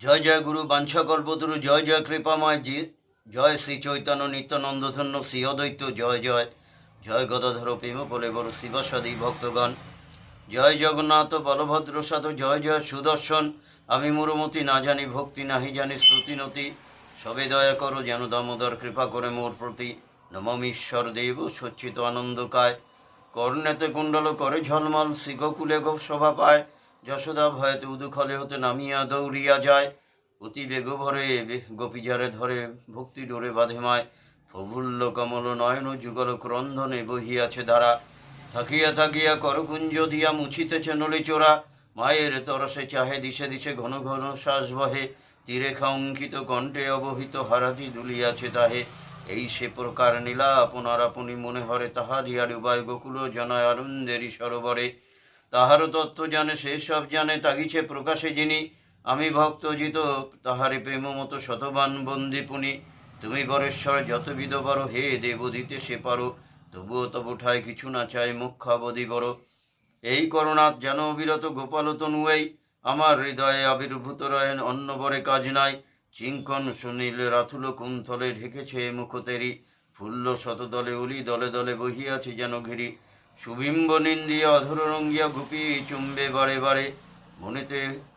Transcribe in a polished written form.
জয় জয় গুরু বাঞ্ছা কল্পতরু, জয় জয় কৃপাময় জি, জয় শ্রী চৈতন্য নিত্যানন্দ ধন্য শ্রী অদ্বৈত, জয় জয় জয় গদাধর প্রেম বলে বড় শিবাসাদী ভক্তগণ, জয় জগন্নাথ বলভদ্র সাধ, জয় জয় সুদর্শন। আমি মুরমতি না জানি ভক্তি, নাহি জানি শ্রুতিনতি, সবে দয়া করো যেন দামোদর, কৃপা করে মোর প্রতি। নমঃ ঈশ্বর দেব সচ্চিত আনন্দকায়, কর্ণেতে কুণ্ডল করে ঝলমল, শ্রীগোকুলে গো শোভা পায়। যশোদা ভয়েতে উদুখলে হতে নামিয়া দৌড়িয়া যায়, অতি বেগ ভরে গোপীজারে ধরে, ভক্তি ডোরে বাঁধে মায়। প্রফুল্ল কমল নয়ন যুগল ক্রন্দনে বহিয়াছে ধারা, থাকিয়া থাকিয়া করকুঞ্জ দিয়া মুছিতেছে নলি চোরা। মায়ের তরসে চাহে দিশে দিশে ঘন ঘন শ্বাস বহে, তীরেখা অঙ্কিত কণ্ঠে অবহিত হারাতি দুলিয়াছে তাহে। এই সে প্রকার নীলা আপনার আপনি মনে হরে, তাহারিয়ার উভয় গোকুল জনয় আনন্দেরই সরোবরে। তাহার তত্ত্ব জানে সে সব জানে, তাগিছে প্রকাশে যিনি। আমি ভক্ত জিত তাহারে প্রেম মতো শতবান বন্দি পুনি। তুমি বরেশ্বর যতবিধ বড়, হে দেব দিতে সে পারো, তবুও তবু ঠায় কিছু না চাই মুখাবধি বড়। এই করুণাথ যেন অবিরত গোপাল তনুয়েই, আমার হৃদয়ে আবির্ভূত রয়েন অন্য বরে কাজ নাই। চিঙ্কন সুনীল রাথুল কুণ্ঠলে ঢেকেছে মুখতেরি, ফুল্ল শতদলে উলি দলে দলে বহিয়াছে যেন ঘিরি। সুবিম্ব নিন্দিয়া অধর রঙ্গিয়া গুপি চুম্বে বারে বারে, মনেতে